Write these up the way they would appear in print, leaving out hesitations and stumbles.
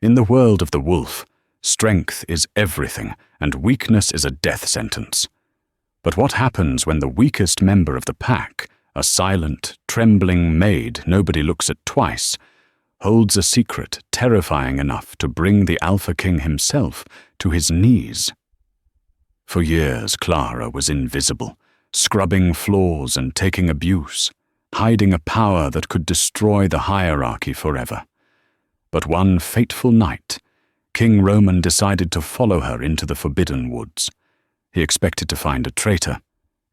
In the world of the wolf, strength is everything and weakness is a death sentence. But what happens when the weakest member of the pack, a silent, trembling maid nobody looks at twice, holds a secret terrifying enough to bring the Alpha King himself to his knees? For years, Clara was invisible, scrubbing floors and taking abuse, hiding a power that could destroy the hierarchy forever. But one fateful night, King Roman decided to follow her into the Forbidden Woods. He expected to find a traitor.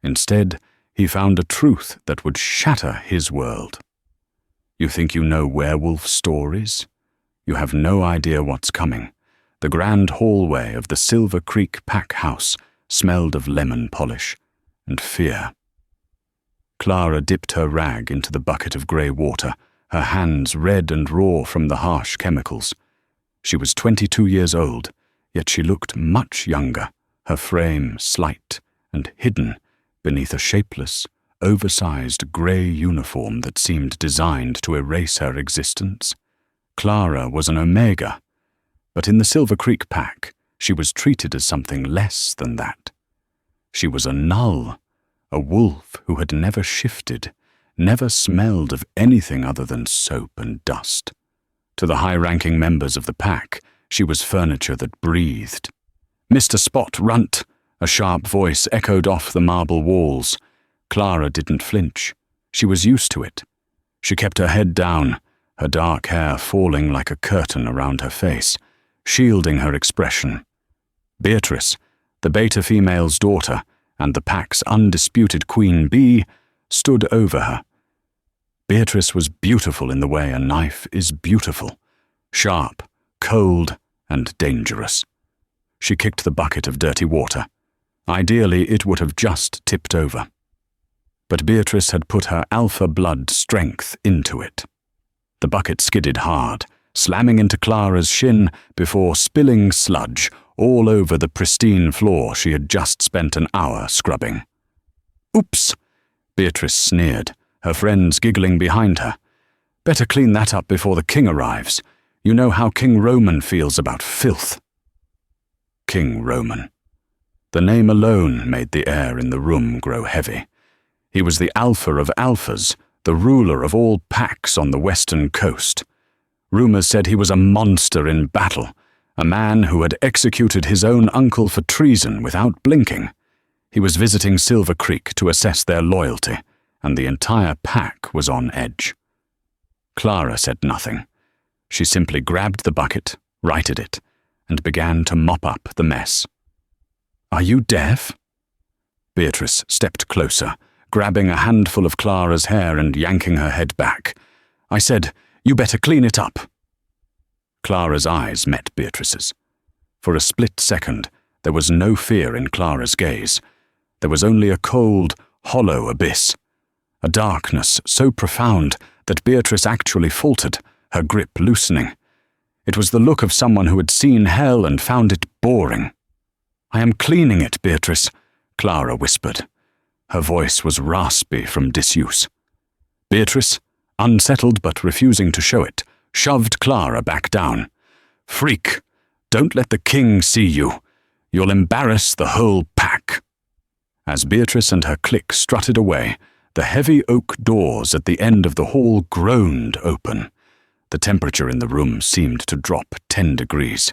Instead, he found a truth that would shatter his world. You think you know werewolf stories? You have no idea what's coming. The grand hallway of the Silver Creek pack house smelled of lemon polish and fear. Clara dipped her rag into the bucket of grey water, her hands red and raw from the harsh chemicals. She was 22 years old, yet she looked much younger, her frame slight and hidden beneath a shapeless, oversized grey uniform that seemed designed to erase her existence. Clara was an Omega, but in the Silver Creek pack, she was treated as something less than that. She was a null, a wolf who had never shifted, never smelled of anything other than soap and dust. To the high-ranking members of the pack, she was furniture that breathed. "Mr. Spot, runt!" A sharp voice echoed off the marble walls. Clara didn't flinch. She was used to it. She kept her head down, her dark hair falling like a curtain around her face, shielding her expression. Beatrice, the beta female's daughter and the pack's undisputed queen bee, stood over her. Beatrice was beautiful in the way a knife is beautiful, sharp, cold, and dangerous. She kicked the bucket of dirty water. Ideally, it would have just tipped over. But Beatrice had put her alpha blood strength into it. The bucket skidded hard, slamming into Clara's shin before spilling sludge all over the pristine floor she had just spent an hour scrubbing. "Oops!" Beatrice sneered, her friends giggling behind her. "Better clean that up before the king arrives. You know how King Roman feels about filth." King Roman. The name alone made the air in the room grow heavy. He was the alpha of alphas, the ruler of all packs on the western coast. Rumors said he was a monster in battle, a man who had executed his own uncle for treason without blinking. He was visiting Silver Creek to assess their loyalty, and the entire pack was on edge. Clara said nothing. She simply grabbed the bucket, righted it, and began to mop up the mess. "Are you deaf?" Beatrice stepped closer, grabbing a handful of Clara's hair and yanking her head back. "I said, you better clean it up." Clara's eyes met Beatrice's. For a split second, there was no fear in Clara's gaze. There was only a cold, hollow abyss. A darkness so profound that Beatrice actually faltered, her grip loosening. It was the look of someone who had seen hell and found it boring. "I am cleaning it, Beatrice," Clara whispered. Her voice was raspy from disuse. Beatrice, unsettled but refusing to show it, shoved Clara back down. "Freak! Don't let the king see you. You'll embarrass the whole pack." As Beatrice and her clique strutted away, the heavy oak doors at the end of the hall groaned open. The temperature in the room seemed to drop 10 degrees.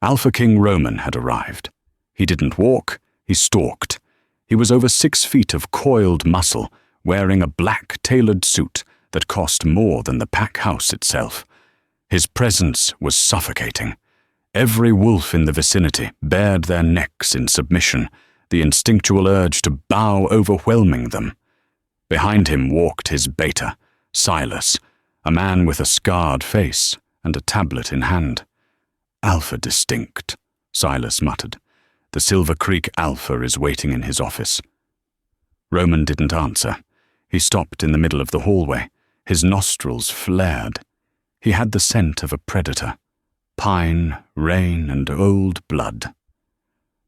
Alpha King Roman had arrived. He didn't walk, he stalked. He was over 6 feet of coiled muscle, wearing a black tailored suit that cost more than the pack house itself. His presence was suffocating. Every wolf in the vicinity bared their necks in submission, the instinctual urge to bow overwhelming them. Behind him walked his beta, Silas, a man with a scarred face and a tablet in hand. "Alpha distinct," Silas muttered. "The Silver Creek Alpha is waiting in his office." Roman didn't answer. He stopped in the middle of the hallway. His nostrils flared. He had the scent of a predator. Pine, rain, and old blood.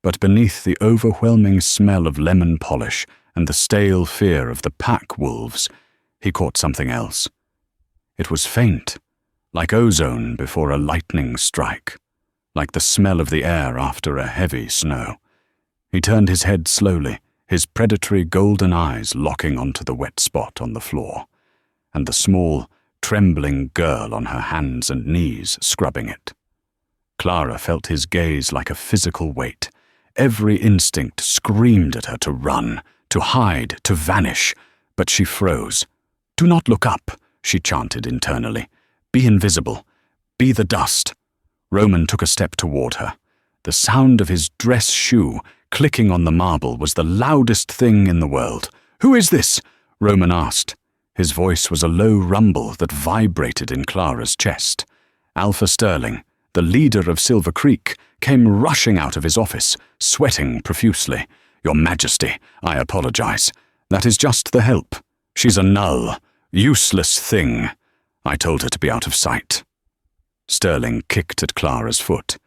But beneath the overwhelming smell of lemon polish and the stale fear of the pack wolves, he caught something else. It was faint, like ozone before a lightning strike, like the smell of the air after a heavy snow. He turned his head slowly, his predatory golden eyes locking onto the wet spot on the floor, and the small, trembling girl on her hands and knees scrubbing it. Clara felt his gaze like a physical weight. Every instinct screamed at her to run, to hide, to vanish, but she froze. "Do not look up," she chanted internally. "Be invisible. Be the dust." Roman took a step toward her. The sound of his dress shoe clicking on the marble was the loudest thing in the world. "Who is this?" Roman asked. His voice was a low rumble that vibrated in Clara's chest. Alpha Sterling, the leader of Silver Creek, came rushing out of his office, sweating profusely. "Your Majesty, I apologize. That is just the help. She's a null, useless thing. I told her to be out of sight." Sterling kicked at Clara's foot.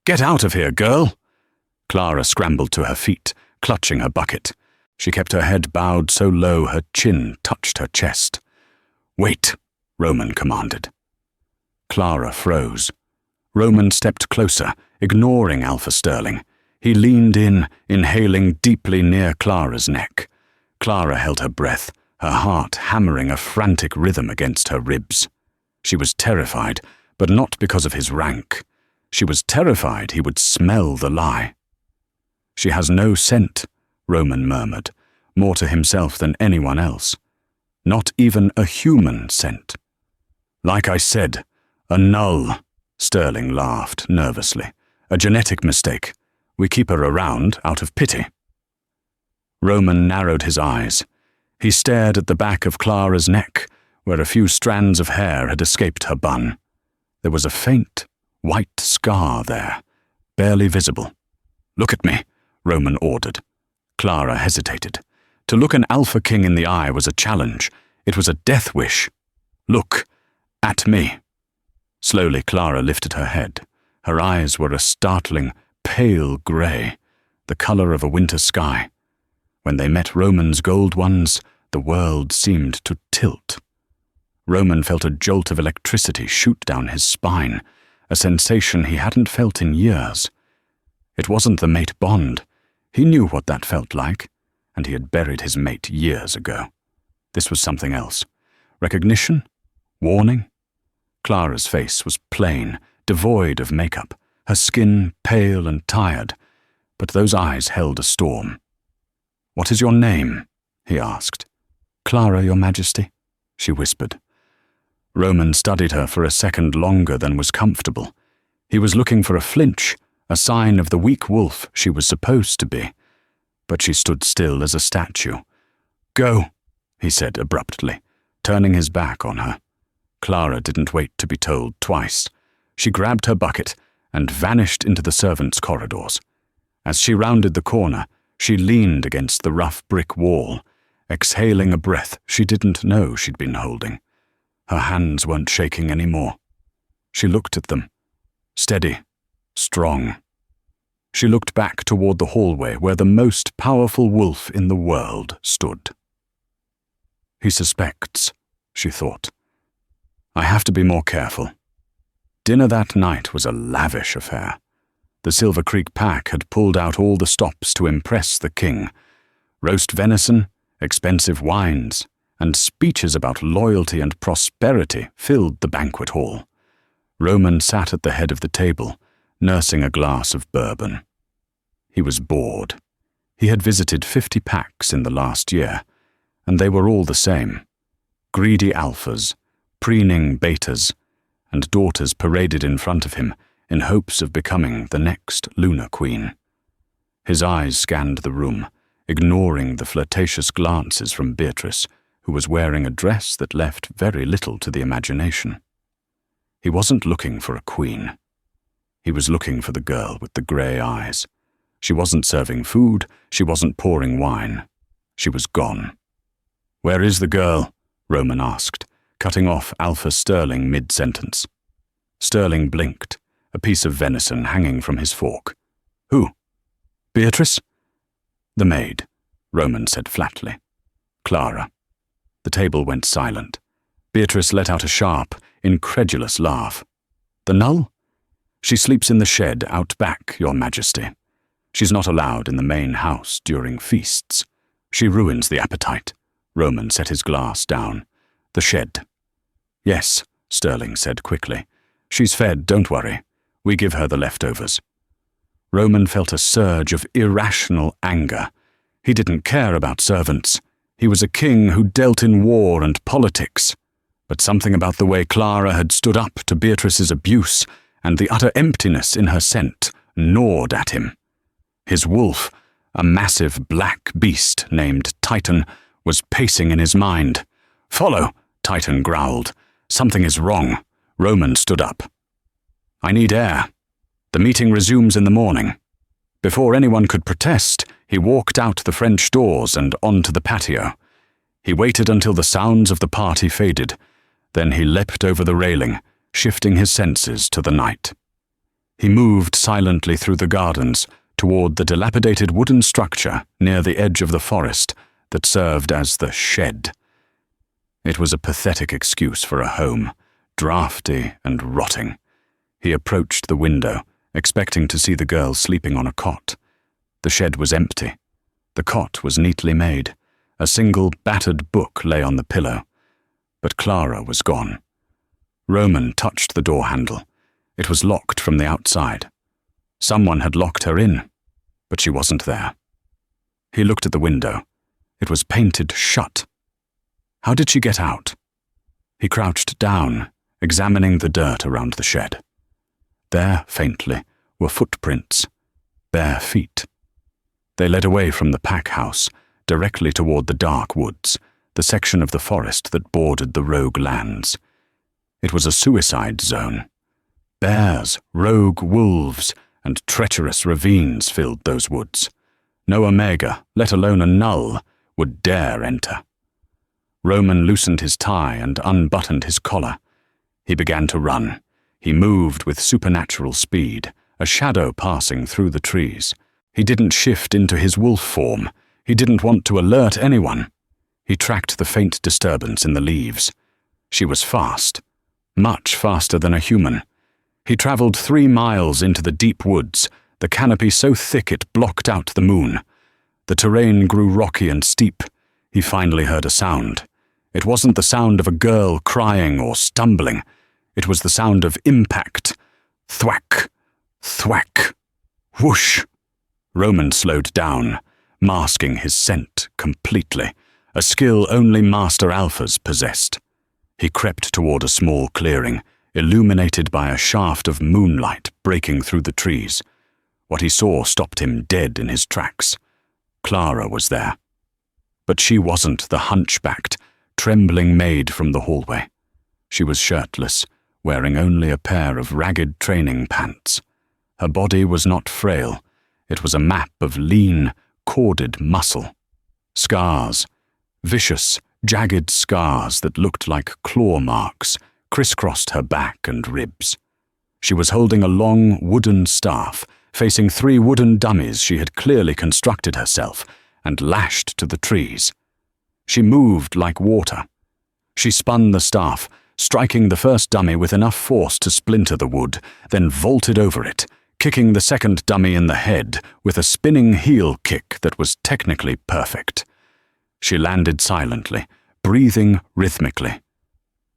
"Get out of here, girl!" Clara scrambled to her feet, clutching her bucket. She kept her head bowed so low her chin touched her chest. "Wait," Roman commanded. Clara froze. Roman stepped closer, ignoring Alpha Sterling. He leaned in, inhaling deeply near Clara's neck. Clara held her breath, her heart hammering a frantic rhythm against her ribs. She was terrified, but not because of his rank. She was terrified he would smell the lie. "She has no scent," Roman murmured, more to himself than anyone else. "Not even a human scent." "Like I said, a null," Sterling laughed nervously. "A genetic mistake. We keep her around out of pity." Roman narrowed his eyes. He stared at the back of Clara's neck, where a few strands of hair had escaped her bun. There was a faint, white scar there, barely visible. "Look at me," Roman ordered. Clara hesitated. To look an Alpha King in the eye was a challenge. It was a death wish. "Look at me." Slowly Clara lifted her head. Her eyes were a startling, pale grey, the colour of a winter sky. When they met Roman's gold ones, the world seemed to tilt. Roman felt a jolt of electricity shoot down his spine, a sensation he hadn't felt in years. It wasn't the mate bond. He knew what that felt like, and he had buried his mate years ago. This was something else. Recognition? Warning? Clara's face was plain, devoid of makeup, her skin pale and tired, but those eyes held a storm. "What is your name?" he asked. "Clara, Your Majesty," she whispered. Roman studied her for a second longer than was comfortable. He was looking for a flinch, a sign of the weak wolf she was supposed to be. But she stood still as a statue. "Go," he said abruptly, turning his back on her. Clara didn't wait to be told twice. She grabbed her bucket and vanished into the servants' corridors. As she rounded the corner, she leaned against the rough brick wall, exhaling a breath she didn't know she'd been holding. Her hands weren't shaking anymore. She looked at them, steady, strong. She looked back toward the hallway where the most powerful wolf in the world stood. "He suspects," she thought. "I have to be more careful." Dinner that night was a lavish affair. The Silver Creek pack had pulled out all the stops to impress the king. Roast venison, expensive wines, and speeches about loyalty and prosperity filled the banquet hall. Roman sat at the head of the table, nursing a glass of bourbon. He was bored. He had visited 50 packs in the last year, and they were all the same. Greedy alphas, preening betas, and daughters paraded in front of him in hopes of becoming the next Lunar Queen. His eyes scanned the room, ignoring the flirtatious glances from Beatrice, who was wearing a dress that left very little to the imagination. He wasn't looking for a queen. He was looking for the girl with the grey eyes. She wasn't serving food, she wasn't pouring wine. She was gone. "Where is the girl?" Roman asked, cutting off Alpha Sterling mid-sentence. Sterling blinked, a piece of venison hanging from his fork. "Who? Beatrice?" "The maid," Roman said flatly. "Clara." The table went silent. Beatrice let out a sharp, incredulous laugh. "The Null? She sleeps in the shed out back, Your Majesty. She's not allowed in the main house during feasts. She ruins the appetite." Roman set his glass down. "The shed." "Yes," Sterling said quickly. "She's fed, don't worry. We give her the leftovers." Roman felt a surge of irrational anger. He didn't care about servants. He was a king who dealt in war and politics. But something about the way Clara had stood up to Beatrice's abuse and the utter emptiness in her scent gnawed at him. His wolf, a massive black beast named Titan, was pacing in his mind. "Follow," Titan growled. "Something is wrong." Roman stood up. "I need air. The meeting resumes in the morning." Before anyone could protest, he walked out the French doors and onto the patio. He waited until the sounds of the party faded. Then he leapt over the railing, shifting his senses to the night. He moved silently through the gardens toward the dilapidated wooden structure near the edge of the forest that served as the shed. It was a pathetic excuse for a home, drafty and rotting. He approached the window, expecting to see the girl sleeping on a cot. The shed was empty. The cot was neatly made. A single battered book lay on the pillow. But Clara was gone. Roman touched the door handle. It was locked from the outside. Someone had locked her in, but she wasn't there. He looked at the window. It was painted shut. How did she get out? He crouched down, examining the dirt around the shed. There, faintly, were footprints, bare feet. They led away from the pack house, directly toward the dark woods, the section of the forest that bordered the rogue lands. It was a suicide zone. Bears, rogue wolves, and treacherous ravines filled those woods. No Omega, let alone a Null, would dare enter. Roman loosened his tie and unbuttoned his collar. He began to run. He moved with supernatural speed, a shadow passing through the trees. He didn't shift into his wolf form. He didn't want to alert anyone. He tracked the faint disturbance in the leaves. She was fast, much faster than a human. He traveled 3 miles into the deep woods, the canopy so thick it blocked out the moon. The terrain grew rocky and steep. He finally heard a sound. It wasn't the sound of a girl crying or stumbling. It was the sound of impact. Thwack, thwack, whoosh. Roman slowed down, masking his scent completely, a skill only Master Alphas possessed. He crept toward a small clearing, illuminated by a shaft of moonlight breaking through the trees. What he saw stopped him dead in his tracks. Clara was there. But she wasn't the hunchbacked, trembling maid from the hallway. She was shirtless, wearing only a pair of ragged training pants. Her body was not frail. It was a map of lean, corded muscle. Scars, vicious, jagged scars that looked like claw marks, crisscrossed her back and ribs. She was holding a long wooden staff, facing 3 wooden dummies she had clearly constructed herself, and lashed to the trees. She moved like water. She spun the staff, striking the first dummy with enough force to splinter the wood, then vaulted over it, kicking the second dummy in the head with a spinning heel kick that was technically perfect. She landed silently, breathing rhythmically.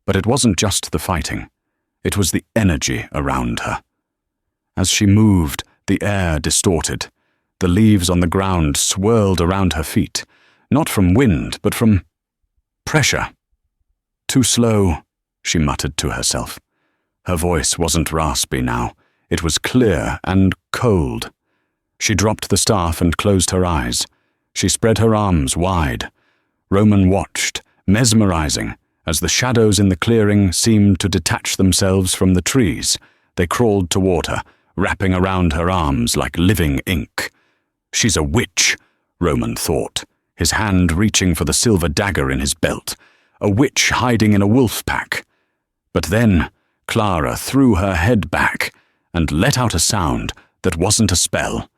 But it wasn't just the fighting. It was the energy around her. As she moved, the air distorted. The leaves on the ground swirled around her feet, not from wind, but from pressure. "Too slow," she muttered to herself. Her voice wasn't raspy now. It was clear and cold. She dropped the staff and closed her eyes. She spread her arms wide. Roman watched, mesmerizing, as the shadows in the clearing seemed to detach themselves from the trees. They crawled toward her, wrapping around her arms like living ink. "She's a witch," Roman thought, his hand reaching for the silver dagger in his belt. A witch hiding in a wolf pack. But then Clara threw her head back and let out a sound that wasn't a spell.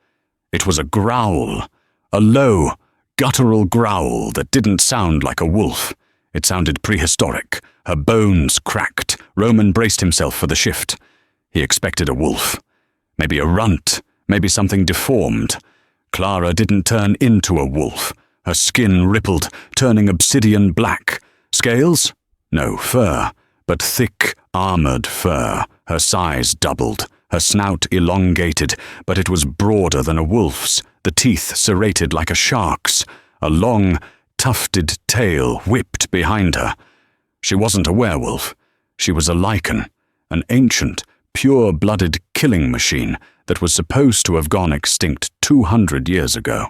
It was a growl, a low, guttural growl that didn't sound like a wolf. It sounded prehistoric. Her bones cracked. Roman braced himself for the shift. He expected a wolf. Maybe a runt. Maybe something deformed. Clara didn't turn into a wolf. Her skin rippled, turning obsidian black. Scales? No, fur. But thick, armored fur. Her size doubled. Her snout elongated, but it was broader than a wolf's, the teeth serrated like a shark's. A long, tufted tail whipped behind her. She wasn't a werewolf. She was a lichen, an ancient, pure-blooded killing machine that was supposed to have gone extinct 200 years ago.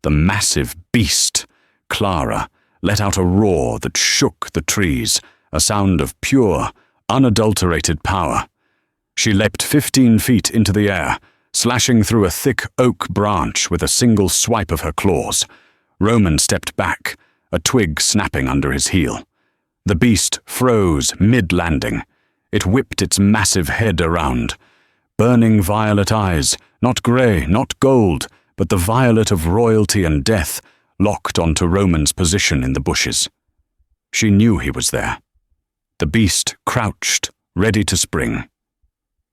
The massive beast, Clara, let out a roar that shook the trees, a sound of pure, unadulterated power. She leapt 15 feet into the air, slashing through a thick oak branch with a single swipe of her claws. Roman stepped back, a twig snapping under his heel. The beast froze mid-landing. It whipped its massive head around. Burning violet eyes, not grey, not gold, but the violet of royalty and death, locked onto Roman's position in the bushes. She knew he was there. The beast crouched, ready to spring.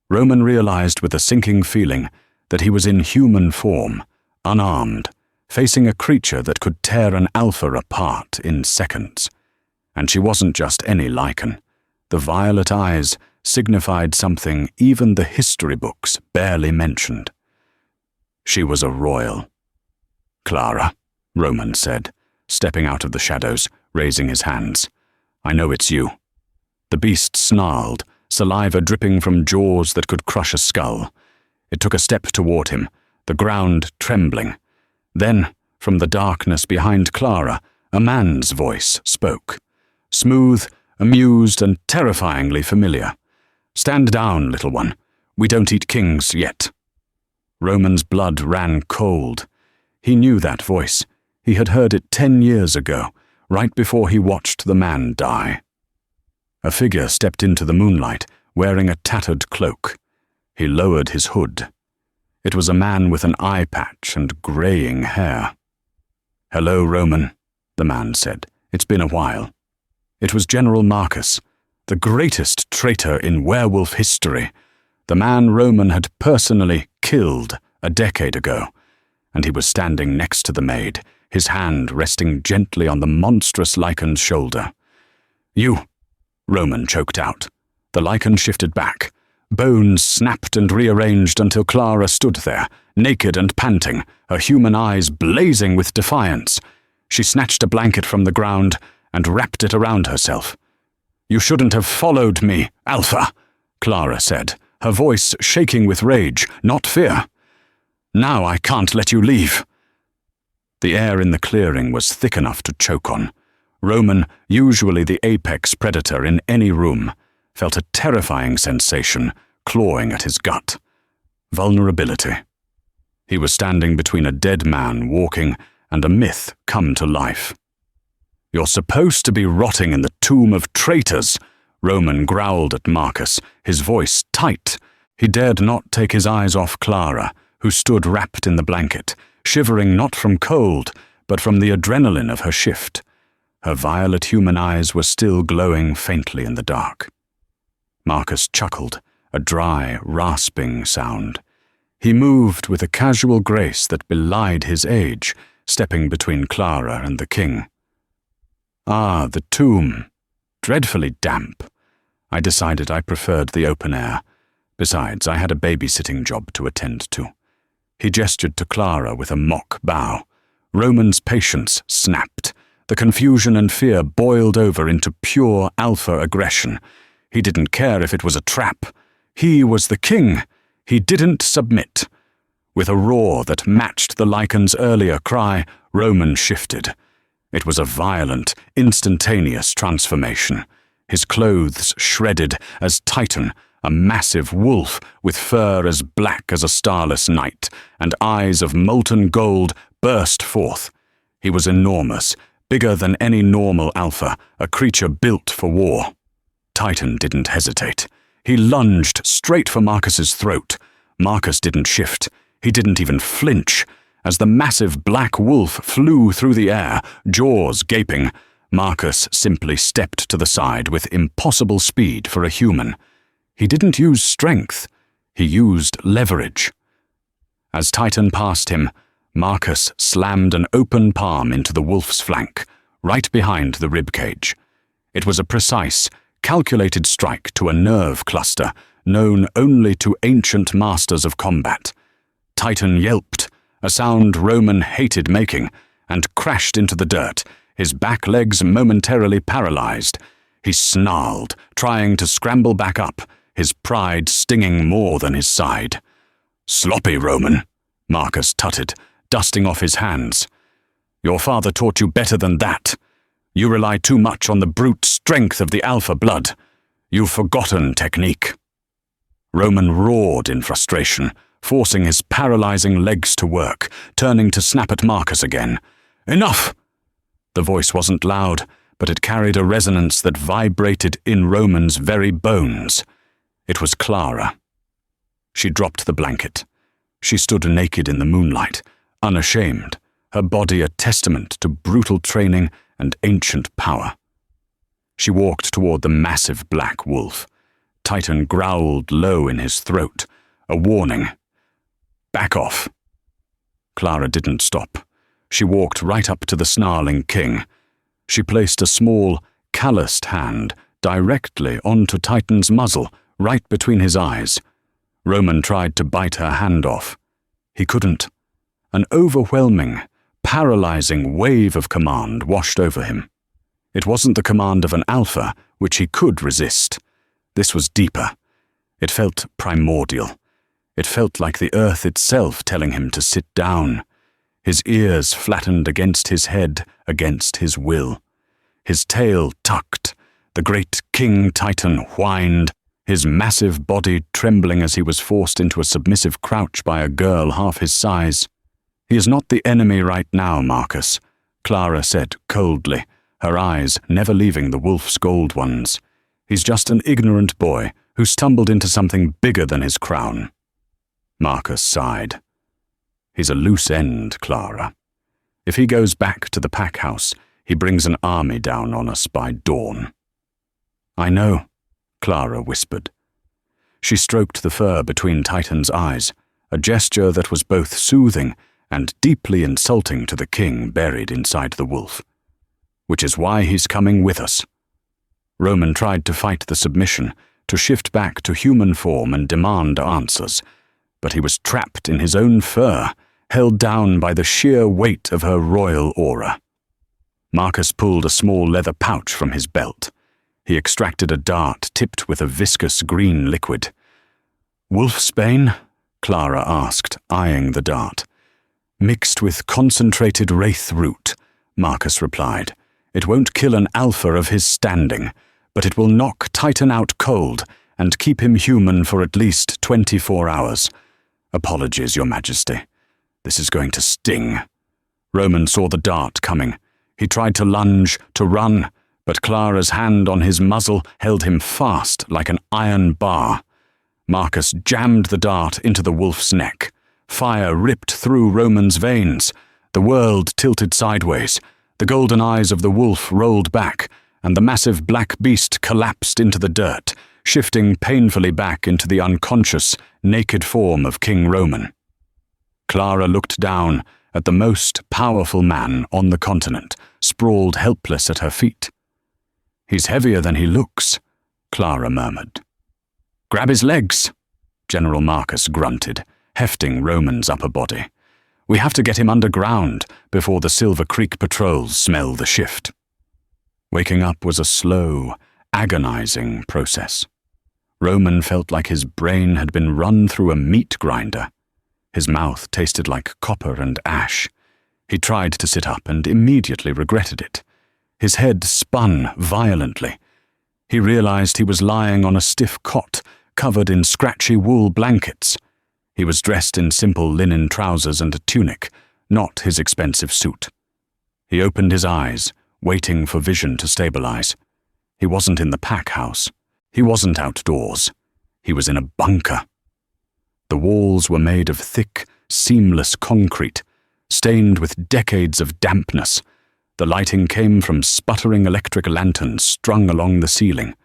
Roman realized with a sinking feeling that he was in human form, unarmed, facing a creature that could tear an alpha apart in seconds. And she wasn't just any lichen. The violet eyes signified something even the history books barely mentioned. She was a royal. "Clara," Roman said, stepping out of the shadows, raising his hands. "I know it's you." The beast snarled, saliva dripping from jaws that could crush a skull. It took a step toward him, the ground trembling. Then, from the darkness behind Clara, a man's voice spoke. Smooth, amused, and terrifyingly familiar. "Stand down, little one. We don't eat kings yet." Roman's blood ran cold. He knew that voice. He had heard it 10 years ago, right before he watched the man die. A figure stepped into the moonlight, wearing a tattered cloak. He lowered his hood. It was a man with an eye patch and graying hair. "Hello, Roman," the man said. "It's been a while." It was General Marcus, the greatest traitor in werewolf history, the man Roman had personally killed a decade ago, and he was standing next to the maid, his hand resting gently on the monstrous lichen's shoulder. "You," Roman choked out. The lichen shifted back. Bones snapped and rearranged until Clara stood there, naked and panting, her human eyes blazing with defiance. She snatched a blanket from the ground and wrapped it around herself. "You shouldn't have followed me, Alpha," Clara said, her voice shaking with rage, not fear. "Now I can't let you leave." The air in the clearing was thick enough to choke on. Roman, usually the apex predator in any room, felt a terrifying sensation clawing at his gut. Vulnerability. He was standing between a dead man walking and a myth come to life. "You're supposed to be rotting in the tomb of traitors," Roman growled at Marcus, his voice tight. He dared not take his eyes off Clara, who stood wrapped in the blanket, shivering not from cold, but from the adrenaline of her shift. Her violet human eyes were still glowing faintly in the dark. Marcus chuckled, a dry, rasping sound. He moved with a casual grace that belied his age, stepping between Clara and the king. "Ah, the tomb. Dreadfully damp. I decided I preferred the open air. Besides, I had a babysitting job to attend to." He gestured to Clara with a mock bow. Roman's patience snapped. The confusion and fear boiled over into pure alpha aggression. He didn't care if it was a trap. He was the king. He didn't submit. With a roar that matched the lichen's earlier cry, Roman shifted. It was a violent, instantaneous transformation. His clothes shredded as Titan, a massive wolf with fur as black as a starless night, and eyes of molten gold burst forth. He was enormous, bigger than any normal alpha, a creature built for war. Titan didn't hesitate. He lunged straight for Marcus's throat. Marcus didn't shift. He didn't even flinch. As the massive black wolf flew through the air, jaws gaping, Marcus simply stepped to the side with impossible speed for a human. He didn't use strength, he used leverage. As Titan passed him, Marcus slammed an open palm into the wolf's flank, right behind the ribcage. It was a precise, calculated strike to a nerve cluster known only to ancient masters of combat. Titan yelped, a sound Roman hated making, and crashed into the dirt, his back legs momentarily paralyzed. He snarled, trying to scramble back up, his pride stinging more than his side. "Sloppy, Roman," Marcus tutted, dusting off his hands. "Your father taught you better than that. You rely too much on the brute strength of the alpha blood. You've forgotten technique." Roman roared in frustration, forcing his paralyzing legs to work, turning to snap at Marcus again. "Enough!" The voice wasn't loud, but it carried a resonance that vibrated in Roman's very bones. It was Clara. She dropped the blanket. She stood naked in the moonlight, unashamed, her body a testament to brutal training and ancient power. She walked toward the massive black wolf. Titan growled low in his throat, a warning. "Back off." Clara didn't stop. She walked right up to the snarling king. She placed a small, calloused hand directly onto Titan's muzzle, right between his eyes. Roman tried to bite her hand off. He couldn't. An overwhelming, paralyzing wave of command washed over him. It wasn't the command of an alpha, which he could resist. This was deeper. It felt primordial. It felt like the earth itself telling him to sit down. His ears flattened against his head, against his will. His tail tucked. The great King Titan whined, his massive body trembling as he was forced into a submissive crouch by a girl half his size. "He is not the enemy right now, Marcus," Clara said coldly, her eyes never leaving the wolf's gold ones. "He's just an ignorant boy who stumbled into something bigger than his crown." Marcus sighed. "He's a loose end, Clara. If he goes back to the pack house, he brings an army down on us by dawn." "I know," Clara whispered. She stroked the fur between Titan's eyes, a gesture that was both soothing and deeply insulting to the king buried inside the wolf. "Which is why he's coming with us." Roman tried to fight the submission, to shift back to human form and demand answers, but he was trapped in his own fur, held down by the sheer weight of her royal aura. Marcus pulled a small leather pouch from his belt. He extracted a dart tipped with a viscous green liquid. "Wolfsbane?" Clara asked, eyeing the dart. "Mixed with concentrated wraith root," Marcus replied. "It won't kill an alpha of his standing, but it will knock Titan out cold and keep him human for at least 24 hours. Apologies, Your Majesty. This is going to sting." Roman saw the dart coming. He tried to lunge, to run, but Clara's hand on his muzzle held him fast like an iron bar. Marcus jammed the dart into the wolf's neck. Fire ripped through Roman's veins. The world tilted sideways. The golden eyes of the wolf rolled back, and the massive black beast collapsed into the dirt, shifting painfully back into the unconscious, naked form of King Roman. Clara looked down at the most powerful man on the continent, sprawled helpless at her feet. "He's heavier than he looks," Clara murmured. "Grab his legs," General Marcus grunted, hefting Roman's upper body. "We have to get him underground before the Silver Creek patrols smell the shift." Waking up was a slow, agonizing process. Roman felt like his brain had been run through a meat grinder. His mouth tasted like copper and ash. He tried to sit up and immediately regretted it. His head spun violently. He realized he was lying on a stiff cot covered in scratchy wool blankets. He was dressed in simple linen trousers and a tunic, not his expensive suit. He opened his eyes, waiting for vision to stabilize. He wasn't in the pack house. He wasn't outdoors. He was in a bunker. The walls were made of thick, seamless concrete, stained with decades of dampness. The lighting came from sputtering electric lanterns strung along the ceiling.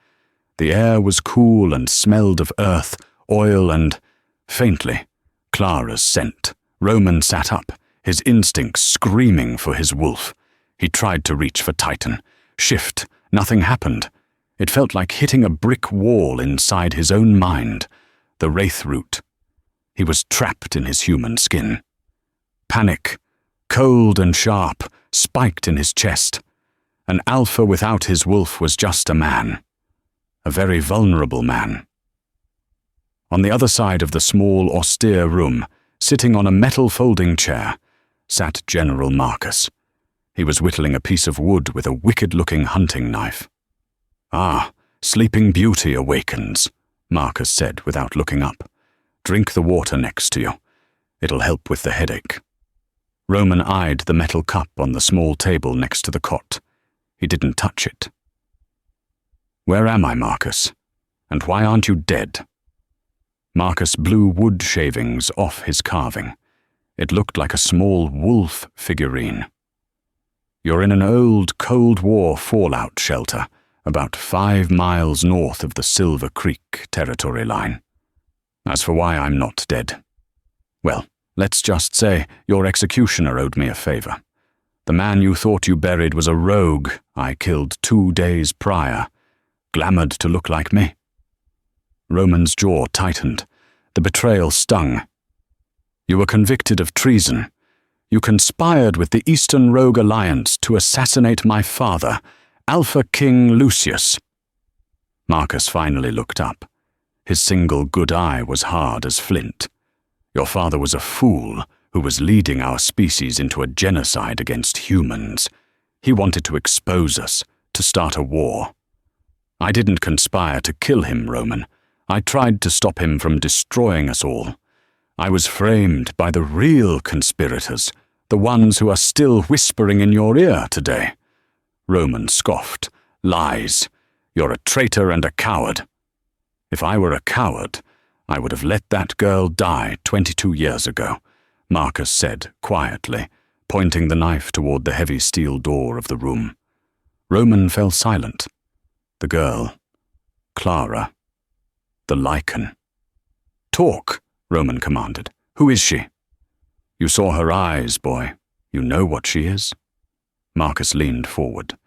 The air was cool and smelled of earth, oil and, faintly, Clara's scent. Roman sat up, his instincts screaming for his wolf. He tried to reach for Titan. Shift. Nothing happened. It felt like hitting a brick wall inside his own mind. The wraith root. He was trapped in his human skin. Panic, cold and sharp, spiked in his chest. An alpha without his wolf was just a man. A very vulnerable man. On the other side of the small, austere room, sitting on a metal folding chair, sat General Marcus. He was whittling a piece of wood with a wicked-looking hunting knife. "Ah, Sleeping Beauty awakens," Marcus said without looking up. "Drink the water next to you. It'll help with the headache." Roman eyed the metal cup on the small table next to the cot. He didn't touch it. "Where am I, Marcus? And why aren't you dead?" Marcus blew wood shavings off his carving. It looked like a small wolf figurine. "You're in an old Cold War fallout shelter, about 5 miles north of the Silver Creek territory line. As for why I'm not dead, well, let's just say your executioner owed me a favor. The man you thought you buried was a rogue I killed 2 days prior, glamoured to look like me." Roman's jaw tightened. The betrayal stung. "You were convicted of treason. You conspired with the Eastern Rogue Alliance to assassinate my father, Alpha King Lucius." Marcus finally looked up. His single good eye was hard as flint. "Your father was a fool who was leading our species into a genocide against humans. He wanted to expose us, to start a war. I didn't conspire to kill him, Roman. I tried to stop him from destroying us all. I was framed by the real conspirators, the ones who are still whispering in your ear today." Roman scoffed. "Lies. You're a traitor and a coward." "If I were a coward, I would have let that girl die 22 years ago," Marcus said quietly, pointing the knife toward the heavy steel door of the room. Roman fell silent. The girl. Clara. The lichen. "Talk," Roman commanded. "Who is she?" "You saw her eyes, boy. You know what she is?" Marcus leaned forward.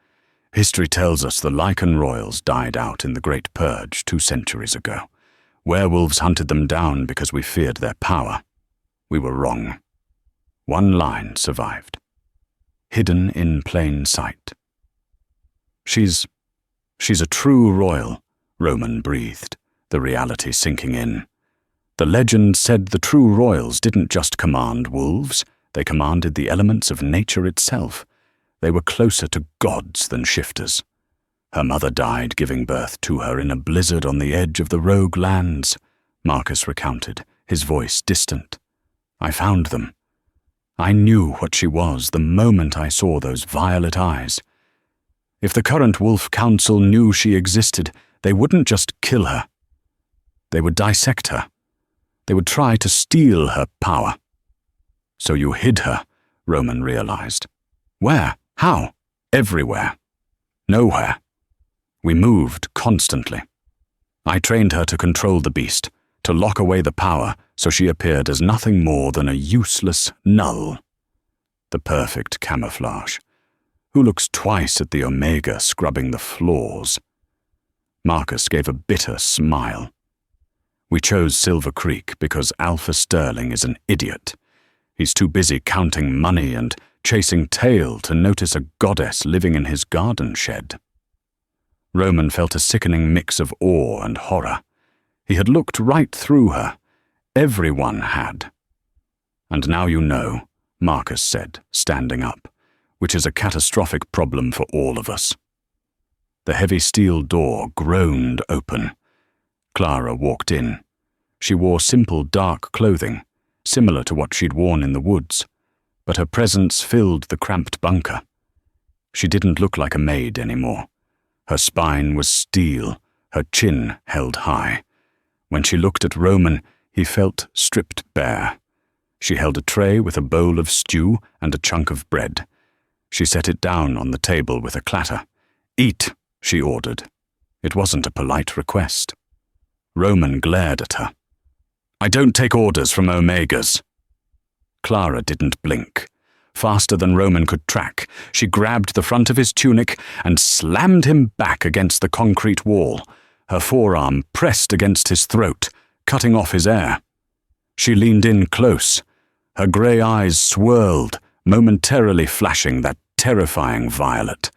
"History tells us the lichen royals died out in the Great Purge 2 centuries ago. Werewolves hunted them down because we feared their power. We were wrong. One line survived. Hidden in plain sight." She's a true royal," Roman breathed, the reality sinking in. "The legend said the true royals didn't just command wolves, they commanded the elements of nature itself. They were closer to gods than shifters. Her mother died giving birth to her in a blizzard on the edge of the rogue lands," Marcus recounted, his voice distant. "I found them. I knew what she was the moment I saw those violet eyes. If the current Wolf Council knew she existed, they wouldn't just kill her. They would dissect her. They would try to steal her power." "So you hid her," Roman realized. "Where? How?" "Everywhere. Nowhere. We moved constantly. I trained her to control the beast, to lock away the power so she appeared as nothing more than a useless null. The perfect camouflage. Who looks twice at the Omega scrubbing the floors?" Marcus gave a bitter smile. "We chose Silver Creek because Alpha Sterling is an idiot. He's too busy counting money and chasing tail to notice a goddess living in his garden shed." Roman felt a sickening mix of awe and horror. He had looked right through her. Everyone had. "And now you know," Marcus said, standing up, "which is a catastrophic problem for all of us." The heavy steel door groaned open. Clara walked in. She wore simple dark clothing, similar to what she'd worn in the woods, but her presence filled the cramped bunker. She didn't look like a maid anymore. Her spine was steel, her chin held high. When she looked at Roman, he felt stripped bare. She held a tray with a bowl of stew and a chunk of bread. She set it down on the table with a clatter. "Eat," she ordered. It wasn't a polite request. Roman glared at her. "I don't take orders from Omegas." Clara didn't blink. Faster than Roman could track, she grabbed the front of his tunic and slammed him back against the concrete wall, her forearm pressed against his throat, cutting off his air. She leaned in close. Her grey eyes swirled, momentarily flashing that terrifying violet.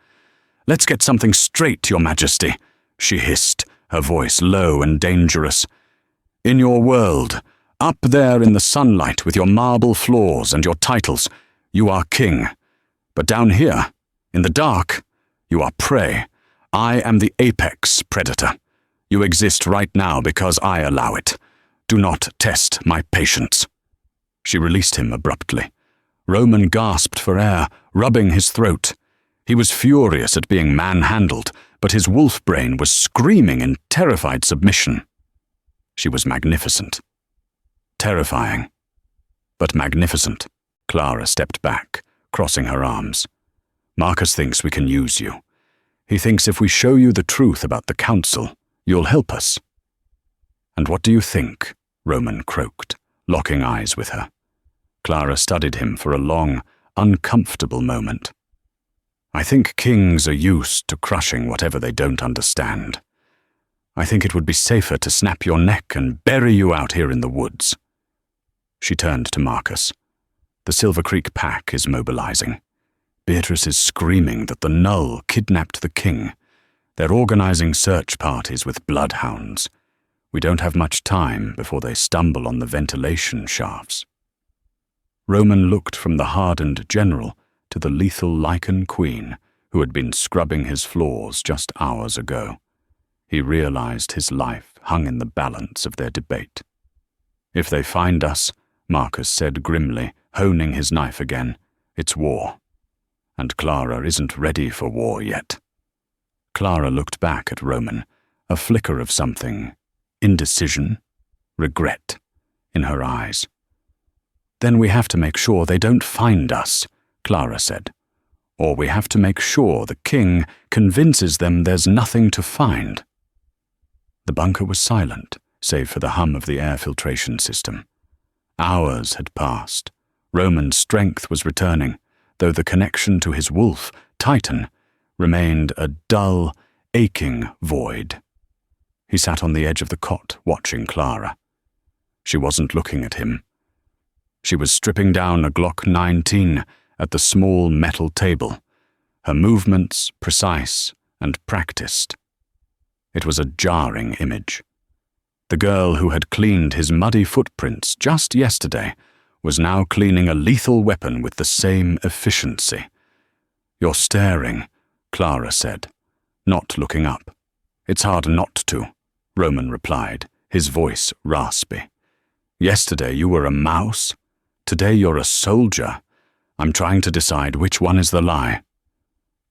"Let's get something straight, Your Majesty," she hissed, her voice low and dangerous. "In your world, up there in the sunlight with your marble floors and your titles, you are king. But down here, in the dark, you are prey. I am the apex predator. You exist right now because I allow it. Do not test my patience." She released him abruptly. Roman gasped for air, rubbing his throat. He was furious at being manhandled, but his wolf brain was screaming in terrified submission. She was magnificent. Terrifying, but magnificent. Clara stepped back, crossing her arms. "Marcus thinks we can use you. He thinks if we show you the truth about the council, you'll help us." "And what do you think?" Roman croaked, locking eyes with her. Clara studied him for a long, uncomfortable moment. "I think kings are used to crushing whatever they don't understand. I think it would be safer to snap your neck and bury you out here in the woods." She turned to Marcus. "The Silver Creek pack is mobilizing. Beatrice is screaming that the Null kidnapped the king. They're organizing search parties with bloodhounds. We don't have much time before they stumble on the ventilation shafts." Roman looked from the hardened general to the lethal lichen queen who had been scrubbing his floors just hours ago. He realized his life hung in the balance of their debate. "If they find us," Marcus said grimly, honing his knife again, "it's war. And Clara isn't ready for war yet." Clara looked back at Roman, a flicker of something, indecision, regret, in her eyes. "Then we have to make sure they don't find us," Clara said. "Or we have to make sure the king convinces them there's nothing to find." The bunker was silent, save for the hum of the air filtration system. Hours had passed. Roman's strength was returning, though the connection to his wolf, Titan, remained a dull, aching void. He sat on the edge of the cot, watching Clara. She wasn't looking at him. She was stripping down a Glock 19 at the small metal table, her movements precise and practiced. It was a jarring image. The girl who had cleaned his muddy footprints just yesterday was now cleaning a lethal weapon with the same efficiency. "You're staring," Clara said, not looking up. "It's hard not to," Roman replied, his voice raspy. "Yesterday you were a mouse. Today you're a soldier. I'm trying to decide which one is the lie."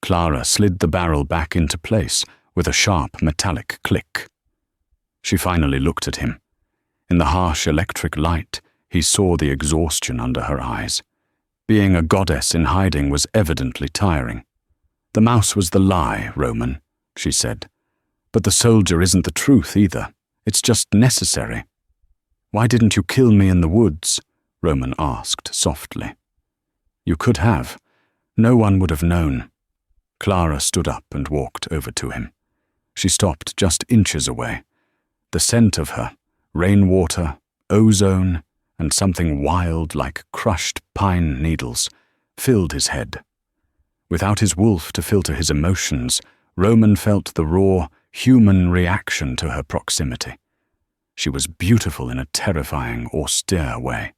Clara slid the barrel back into place with a sharp metallic click. She finally looked at him. In the harsh electric light, he saw the exhaustion under her eyes. Being a goddess in hiding was evidently tiring. "The mouse was the lie, Roman," she said. "But the soldier isn't the truth either. It's just necessary." "Why didn't you kill me in the woods?" Roman asked softly. "You could have. No one would have known." Clara stood up and walked over to him. She stopped just inches away. The scent of her, rainwater, ozone, and something wild like crushed pine needles, filled his head. Without his wolf to filter his emotions, Roman felt the raw, human reaction to her proximity. She was beautiful in a terrifying, austere way.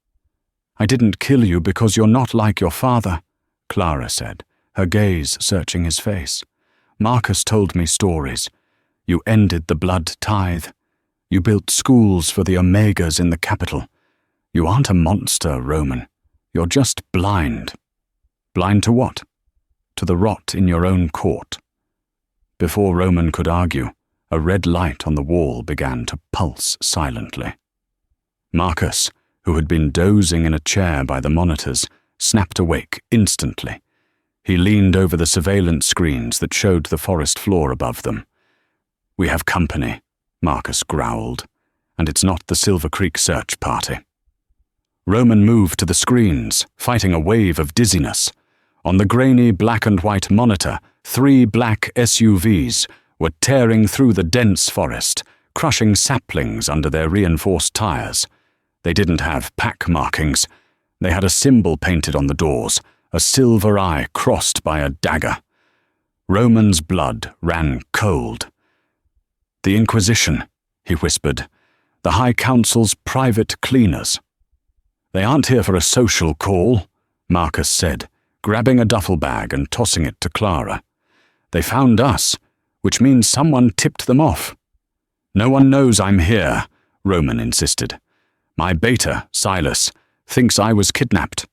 "I didn't kill you because you're not like your father," Clara said, her gaze searching his face. "Marcus told me stories. You ended the blood tithe. You built schools for the Omegas in the capital. You aren't a monster, Roman. You're just blind." "Blind to what?" "To the rot in your own court." Before Roman could argue, a red light on the wall began to pulse silently. Marcus, who had been dozing in a chair by the monitors, snapped awake instantly. He leaned over the surveillance screens that showed the forest floor above them. "We have company," Marcus growled, "and it's not the Silver Creek search party." Roman moved to the screens, fighting a wave of dizziness. On the grainy black and white monitor, 3 black SUVs were tearing through the dense forest, crushing saplings under their reinforced tires. They didn't have pack markings. They had a symbol painted on the doors, a silver eye crossed by a dagger. Roman's blood ran cold. "The Inquisition," he whispered. "The High Council's private cleaners." "They aren't here for a social call," Marcus said, grabbing a duffel bag and tossing it to Clara. "They found us, which means someone tipped them off." "No one knows I'm here," Roman insisted. "My beta, Silas, thinks I was kidnapped."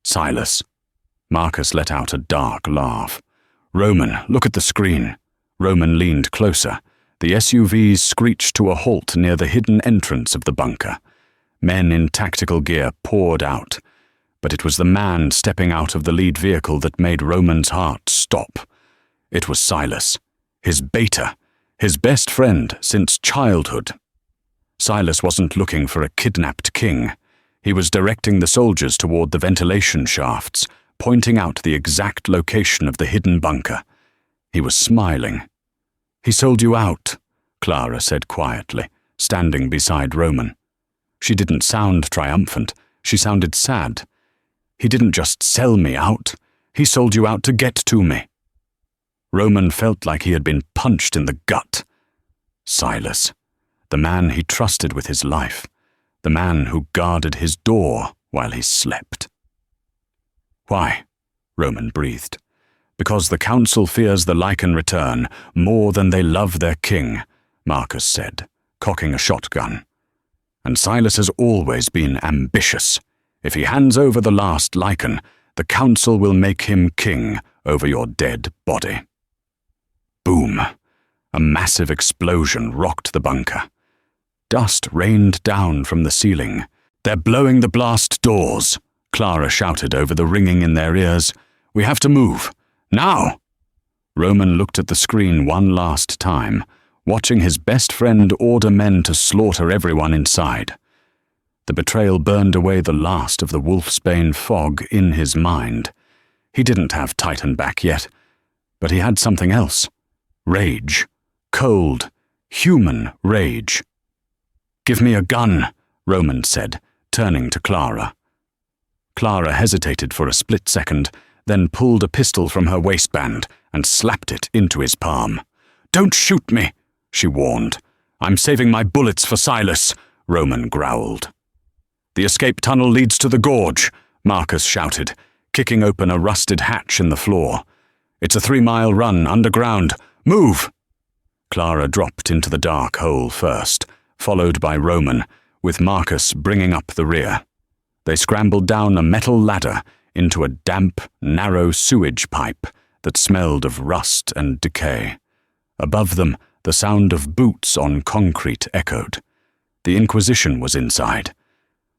"Silas." Marcus let out a dark laugh. "Roman, look at the screen." Roman leaned closer. The SUVs screeched to a halt near the hidden entrance of the bunker. Men in tactical gear poured out. But it was the man stepping out of the lead vehicle that made Roman's heart stop. It was Silas, his beta, his best friend since childhood. Silas wasn't looking for a kidnapped king. He was directing the soldiers toward the ventilation shafts, pointing out the exact location of the hidden bunker. He was smiling. "He sold you out," Clara said quietly, standing beside Roman. She didn't sound triumphant. She sounded sad. "He didn't just sell me out. He sold you out to get to me." Roman felt like he had been punched in the gut. Silas, the man he trusted with his life, the man who guarded his door while he slept. "Why?" Roman breathed. "Because the Council fears the Lycan return more than they love their king," Marcus said, cocking a shotgun. "And Silas has always been ambitious. If he hands over the last Lycan, the Council will make him king over your dead body." Boom! A massive explosion rocked the bunker. Dust rained down from the ceiling. "They're blowing the blast doors," Clara shouted over the ringing in their ears. "We have to move. Now!" Roman looked at the screen one last time, watching his best friend order men to slaughter everyone inside. The betrayal burned away the last of the wolfsbane fog in his mind. He didn't have Titan back yet, but he had something else. Rage. Cold, human rage. "Give me a gun," Roman said, turning to Clara. Clara hesitated for a split second, then pulled a pistol from her waistband and slapped it into his palm. "Don't shoot me," she warned. "I'm saving my bullets for Silas," Roman growled. "The escape tunnel leads to the gorge," Marcus shouted, kicking open a rusted hatch in the floor. "It's a 3-mile run underground. Move!" Clara dropped into the dark hole first, followed by Roman, with Marcus bringing up the rear. They scrambled down a metal ladder into a damp, narrow sewage pipe that smelled of rust and decay. Above them, the sound of boots on concrete echoed. The Inquisition was inside.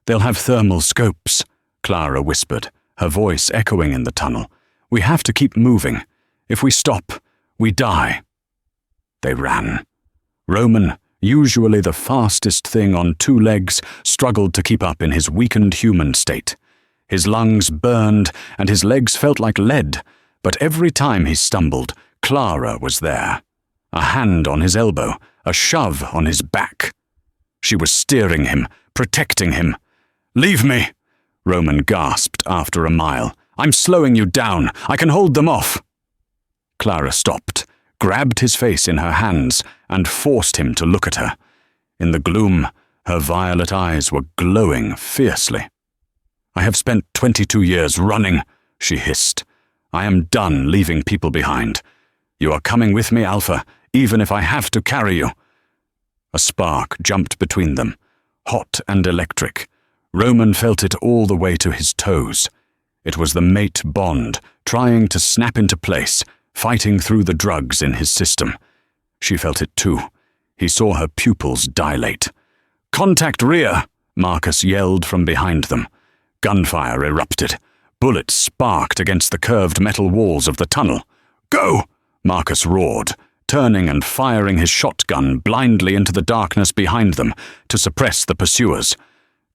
"They'll have thermal scopes," Clara whispered, her voice echoing in the tunnel. "We have to keep moving. If we stop, we die." They ran. Roman, usually the fastest thing on 2 legs, struggled to keep up in his weakened human state. His lungs burned and his legs felt like lead, but every time he stumbled, Clara was there. A hand on his elbow, a shove on his back. She was steering him, protecting him. "Leave me!" Roman gasped after a mile. "I'm slowing you down. I can hold them off." Clara stopped, grabbed his face in her hands, and forced him to look at her. In the gloom, her violet eyes were glowing fiercely. "I have spent 22 years running," she hissed. "I am done leaving people behind. You are coming with me, Alpha, even if I have to carry you." A spark jumped between them, hot and electric. Roman felt it all the way to his toes. It was the mate bond, trying to snap into place, fighting through the drugs in his system. She felt it too. He saw her pupils dilate. "Contact rear!" Marcus yelled from behind them. Gunfire erupted. Bullets sparked against the curved metal walls of the tunnel. "Go!" Marcus roared, turning and firing his shotgun blindly into the darkness behind them to suppress the pursuers.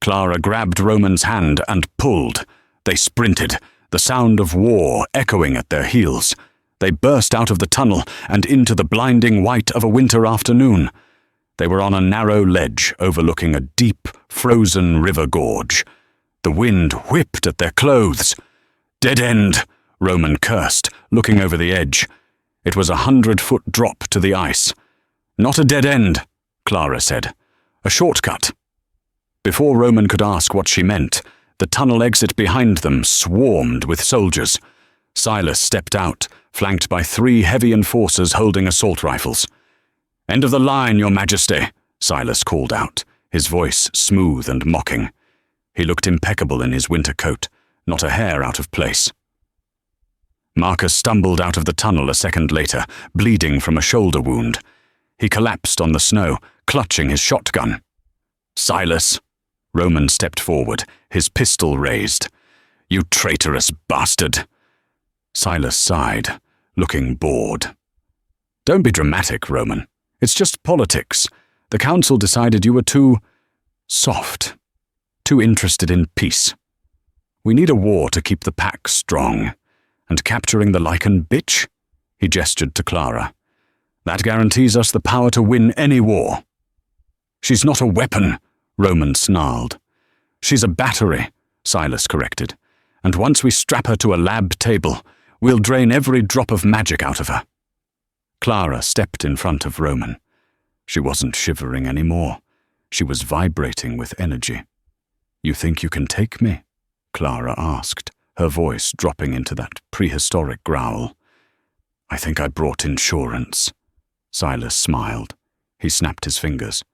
Clara grabbed Roman's hand and pulled. They sprinted, the sound of war echoing at their heels. They burst out of the tunnel and into the blinding white of a winter afternoon. They were on a narrow ledge overlooking a deep, frozen river gorge. The wind whipped at their clothes. "Dead end," Roman cursed, looking over the edge. It was 100-foot drop to the ice. "Not a dead end," Clara said. "A shortcut." Before Roman could ask what she meant, the tunnel exit behind them swarmed with soldiers. Silas stepped out, flanked by 3 heavy enforcers holding assault rifles. "End of the line, Your Majesty," Silas called out, his voice smooth and mocking. He looked impeccable in his winter coat, not a hair out of place. Marcus stumbled out of the tunnel a second later, bleeding from a shoulder wound. He collapsed on the snow, clutching his shotgun. "Silas," Roman stepped forward, his pistol raised. "You traitorous bastard." Silas sighed, looking bored. "Don't be dramatic, Roman. It's just politics. The council decided you were too soft, too interested in peace. We need a war to keep the pack strong. And capturing the Lycan bitch?" He gestured to Clara. "That guarantees us the power to win any war." "She's not a weapon," Roman snarled. "She's a battery," Silas corrected. "And once we strap her to a lab table, we'll drain every drop of magic out of her." Clara stepped in front of Roman. She wasn't shivering anymore. She was vibrating with energy. "You think you can take me?" Clara asked, her voice dropping into that prehistoric growl. "I think I brought insurance." Silas smiled. He snapped his fingers.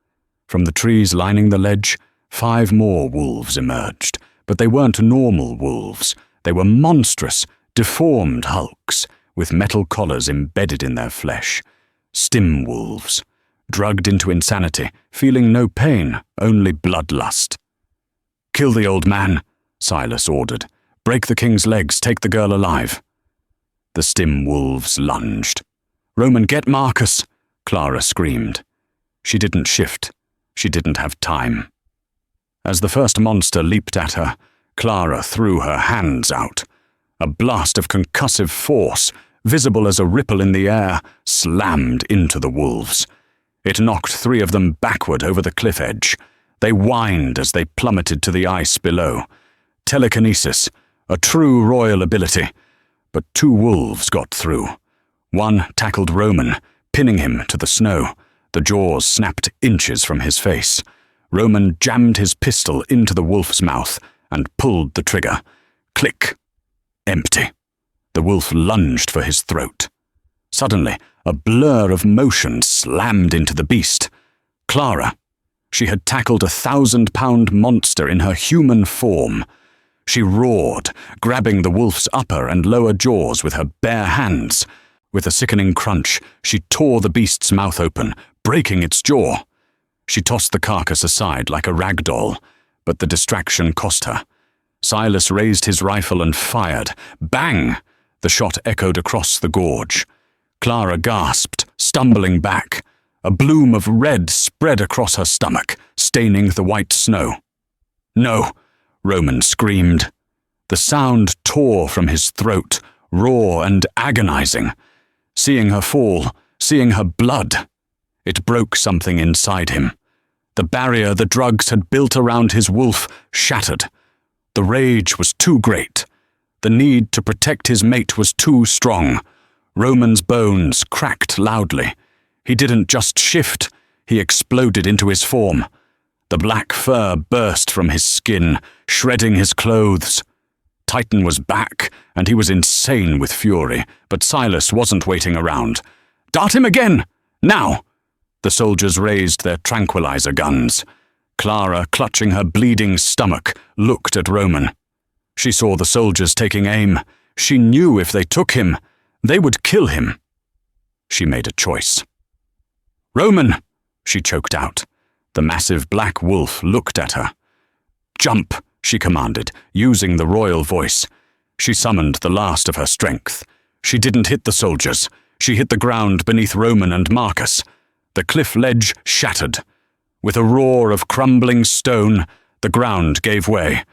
From the trees lining the ledge, 5 more wolves emerged, but they weren't normal wolves. They were monstrous, deformed hulks, with metal collars embedded in their flesh. Stim wolves, drugged into insanity, feeling no pain, only bloodlust. "Kill the old man," Silas ordered. "Break the king's legs, take the girl alive." The stim wolves lunged. "Roman, get Marcus!" Clara screamed. She didn't shift. She didn't have time. As the first monster leaped at her, Clara threw her hands out. A blast of concussive force, visible as a ripple in the air, slammed into the wolves. It knocked 3 of them backward over the cliff edge. They whined as they plummeted to the ice below. Telekinesis, a true royal ability. But 2 wolves got through. One tackled Roman, pinning him to the snow. The jaws snapped inches from his face. Roman jammed his pistol into the wolf's mouth and pulled the trigger. Click. Empty. The wolf lunged for his throat. Suddenly, a blur of motion slammed into the beast. Clara. She had tackled a 1,000-pound monster in her human form. She roared, grabbing the wolf's upper and lower jaws with her bare hands. With a sickening crunch, she tore the beast's mouth open, breaking its jaw. She tossed the carcass aside like a rag doll, but the distraction cost her. Silas raised his rifle and fired. Bang! The shot echoed across the gorge. Clara gasped, stumbling back. A bloom of red spread across her stomach, staining the white snow. "No!" Roman screamed. The sound tore from his throat, raw and agonizing. Seeing her fall, seeing her blood, it broke something inside him. The barrier the drugs had built around his wolf shattered. The rage was too great. The need to protect his mate was too strong. Roman's bones cracked loudly. He didn't just shift, he exploded into his form. The black fur burst from his skin, shredding his clothes. Titan was back, and he was insane with fury, but Silas wasn't waiting around. "Dart him again! Now!" The soldiers raised their tranquilizer guns. Clara, clutching her bleeding stomach, looked at Roman. She saw the soldiers taking aim. She knew if they took him, they would kill him. She made a choice. "Roman!" she choked out. The massive black wolf looked at her. "Jump!" she commanded, using the royal voice. She summoned the last of her strength. She didn't hit the soldiers. She hit the ground beneath Roman and Marcus. The cliff ledge shattered. With a roar of crumbling stone, the ground gave way.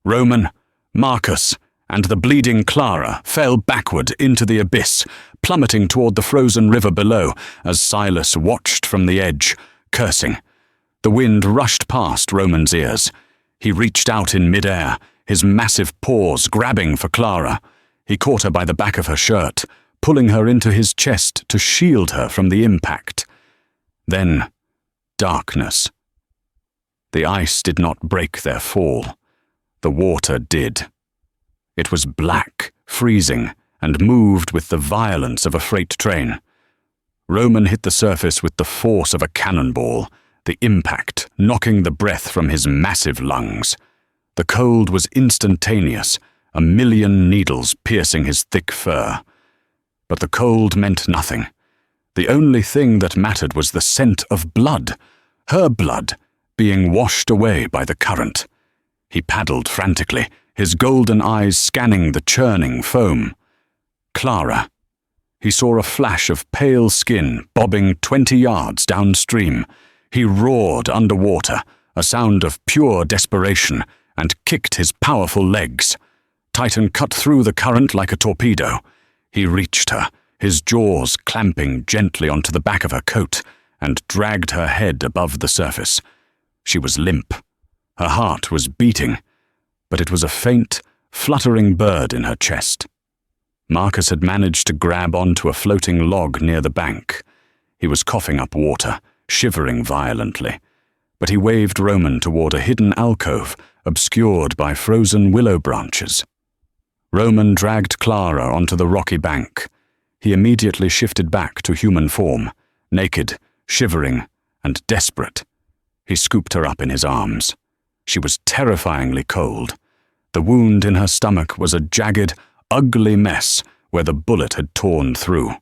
Roman, Marcus, and the bleeding Clara fell backward into the abyss, plummeting toward the frozen river below as Silas watched from the edge, cursing. The wind rushed past Roman's ears. He reached out in midair, his massive paws grabbing for Clara. He caught her by the back of her shirt, pulling her into his chest to shield her from the impact. Then, darkness. The ice did not break their fall. The water did. It was black, freezing, and moved with the violence of a freight train. Roman hit the surface with the force of a cannonball, the impact knocking the breath from his massive lungs. The cold was instantaneous, a million needles piercing his thick fur. But the cold meant nothing. The only thing that mattered was the scent of blood, her blood, being washed away by the current. He paddled frantically, his golden eyes scanning the churning foam. Clara. He saw a flash of pale skin bobbing 20 yards downstream. He roared underwater, a sound of pure desperation, and kicked his powerful legs. Titan cut through the current like a torpedo. He reached her, his jaws clamping gently onto the back of her coat, and dragged her head above the surface. She was limp. Her heart was beating, but it was a faint, fluttering bird in her chest. Marcus had managed to grab onto a floating log near the bank. He was coughing up water, shivering violently, but he waved Roman toward a hidden alcove obscured by frozen willow branches. Roman dragged Clara onto the rocky bank. He immediately shifted back to human form, naked, shivering, and desperate. He scooped her up in his arms. She was terrifyingly cold. The wound in her stomach was a jagged, ugly mess where the bullet had torn through.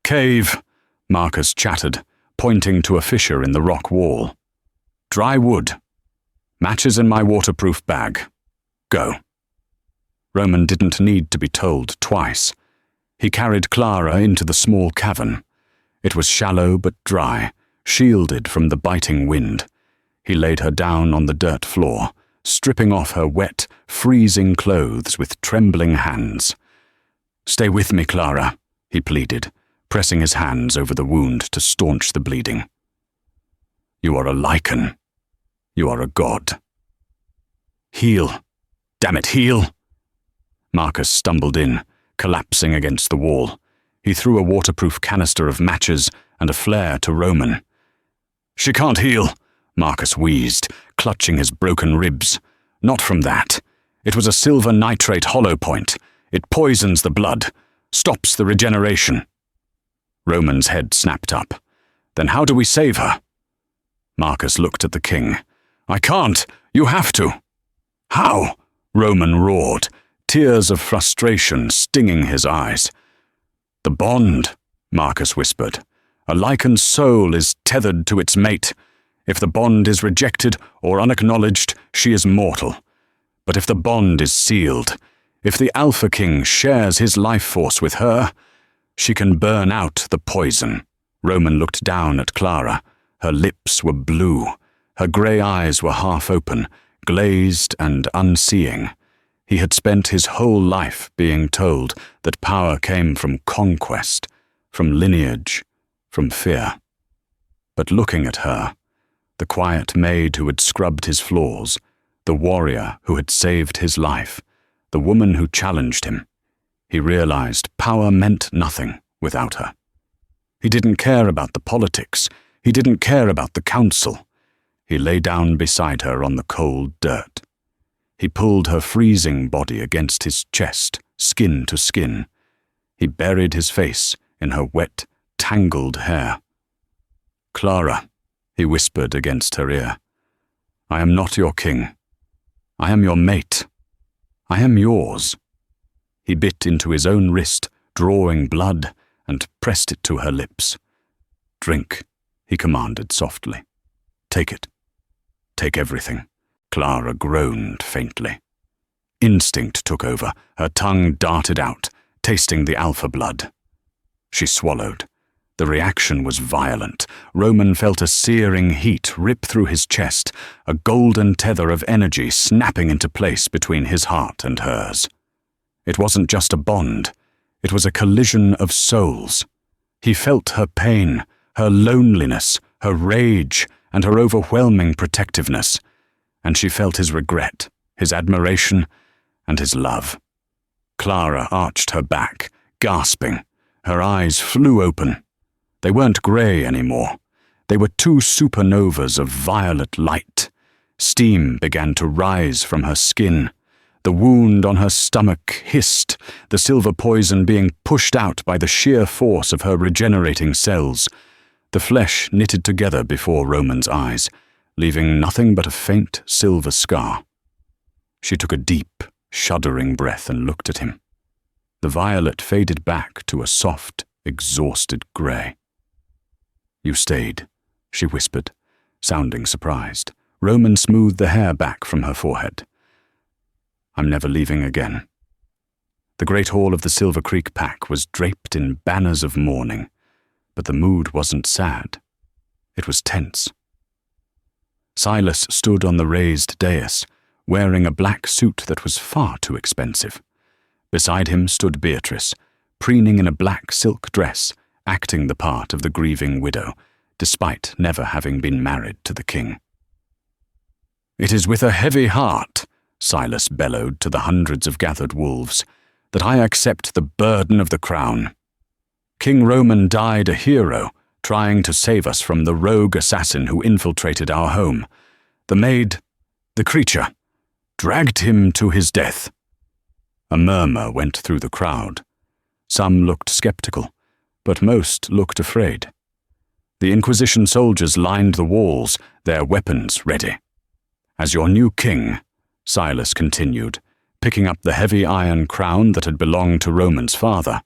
"Cave," Marcus chattered, pointing to a fissure in the rock wall. "Dry wood. Matches in my waterproof bag. Go." Roman didn't need to be told twice. He carried Clara into the small cavern. It was shallow but dry, shielded from the biting wind. He laid her down on the dirt floor, stripping off her wet, freezing clothes with trembling hands. "Stay with me, Clara," he pleaded, pressing his hands over the wound to staunch the bleeding. "You are a lichen. You are a god." "Heal. Damn it, heal!" Marcus stumbled in, collapsing against the wall. He threw a waterproof canister of matches and a flare to Roman. "She can't heal," Marcus wheezed, clutching his broken ribs. "Not from that. It was a silver nitrate hollow point. It poisons the blood, stops the regeneration." Roman's head snapped up. "Then how do we save her?" Marcus looked at the king. "I can't. You have to." "How?" Roman roared, tears of frustration stinging his eyes. "The bond," Marcus whispered. "A lichen's soul is tethered to its mate. If the bond is rejected or unacknowledged, she is mortal. But if the bond is sealed, if the Alpha King shares his life force with her, she can burn out the poison." Roman looked down at Clara. Her lips were blue. Her grey eyes were half open, glazed and unseeing. He had spent his whole life being told that power came from conquest, from lineage, from fear. But looking at her, the quiet maid who had scrubbed his flaws, the warrior who had saved his life, the woman who challenged him, he realized power meant nothing without her. He didn't care about the politics. He didn't care about the council. He lay down beside her on the cold dirt. He pulled her freezing body against his chest, skin to skin. He buried his face in her wet, tangled hair. "Clara," he whispered against her ear, "I am not your king. I am your mate. I am yours." He bit into his own wrist, drawing blood, and pressed it to her lips. "Drink," he commanded softly. "Take it. Take everything." Clara groaned faintly. instinct took over. Her tongue darted out, tasting the alpha blood. She swallowed. The reaction was violent. Roman felt a searing heat rip through his chest, a golden tether of energy snapping into place between his heart and hers. It wasn't just a bond. It was a collision of souls. He felt her pain, her loneliness, her rage, and her overwhelming protectiveness, and she felt his regret, his admiration, and his love. Clara arched her back, gasping. Her eyes flew open. They weren't grey anymore. They were two supernovas of violet light. Steam began to rise from her skin. The wound on her stomach hissed, the silver poison being pushed out by the sheer force of her regenerating cells. The flesh knitted together before Roman's eyes, leaving nothing but a faint silver scar. She took a deep, shuddering breath and looked at him. The violet faded back to a soft, exhausted grey. "You stayed," she whispered, sounding surprised. Roman smoothed the hair back from her forehead. "I'm never leaving again." The great hall of the Silver Creek pack was draped in banners of mourning, but the mood wasn't sad. It was tense. Silas stood on the raised dais, wearing a black suit that was far too expensive. Beside him stood Beatrice, preening in a black silk dress, acting the part of the grieving widow, despite never having been married to the king. "It is with a heavy heart," Silas bellowed to the hundreds of gathered wolves, "that I accept the burden of the crown. King Roman died a hero, trying to save us from the rogue assassin who infiltrated our home. The Maid, the creature, dragged him to his death." A murmur went through the crowd. Some looked skeptical, but most looked afraid. The Inquisition soldiers lined the walls, their weapons ready. "As your new king," Silas continued, picking up the heavy iron crown that had belonged to Roman's father,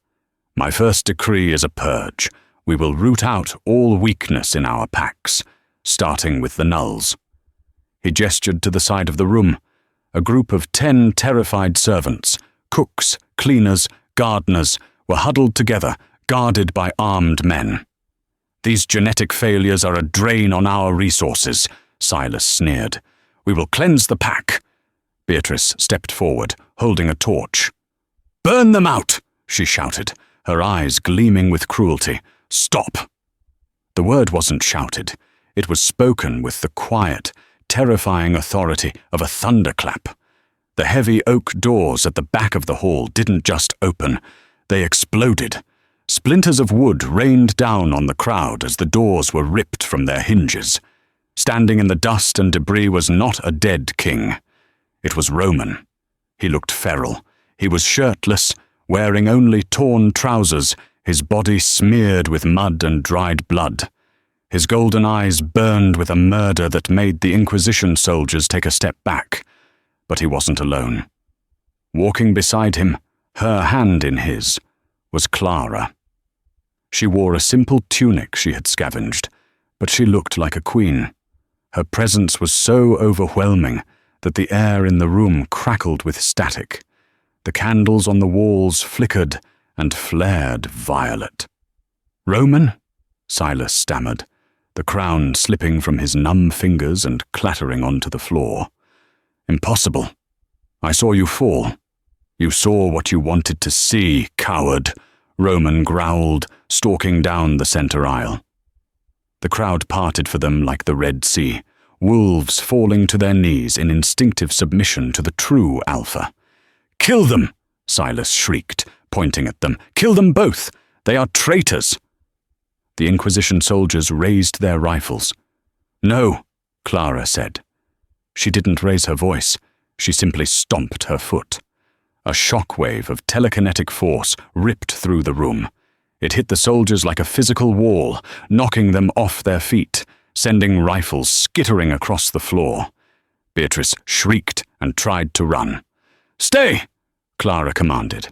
"my first decree is a purge. We will root out all weakness in our packs, starting with the nulls." He gestured to the side of the room. A group of 10 terrified servants, cooks, cleaners, gardeners, were huddled together, guarded by armed men. "These genetic failures are a drain on our resources," Silas sneered. "We will cleanse the pack." Beatrice stepped forward, holding a torch. "Burn them out!" she shouted, her eyes gleaming with cruelty. "Stop!" The word wasn't shouted. It was spoken with the quiet, terrifying authority of a thunderclap. The heavy oak doors at the back of the hall didn't just open, they exploded. Splinters of wood rained down on the crowd as the doors were ripped from their hinges. Standing in the dust and debris was not a dead king. It was Roman. He looked feral. He was shirtless, wearing only torn trousers, his body smeared with mud and dried blood. His golden eyes burned with a murder that made the Inquisition soldiers take a step back. But he wasn't alone. Walking beside him, her hand in his, was Clara. She wore a simple tunic she had scavenged, but she looked like a queen. Her presence was so overwhelming that the air in the room crackled with static. The candles on the walls flickered and flared violet. "Roman?" Silas stammered, the crown slipping from his numb fingers and clattering onto the floor. "Impossible. I saw you fall. You saw what you wanted to see, coward," Roman growled, stalking down the center aisle. The crowd parted for them like the Red Sea, wolves falling to their knees in instinctive submission to the true alpha. "Kill them!" Silas shrieked, pointing at them. "Kill them both! They are traitors!" The Inquisition soldiers raised their rifles. "No," Clara said. She didn't raise her voice. She simply stomped her foot. A shockwave of telekinetic force ripped through the room. It hit the soldiers like a physical wall, knocking them off their feet, sending rifles skittering across the floor. Beatrice shrieked and tried to run. "Stay!" Clara commanded.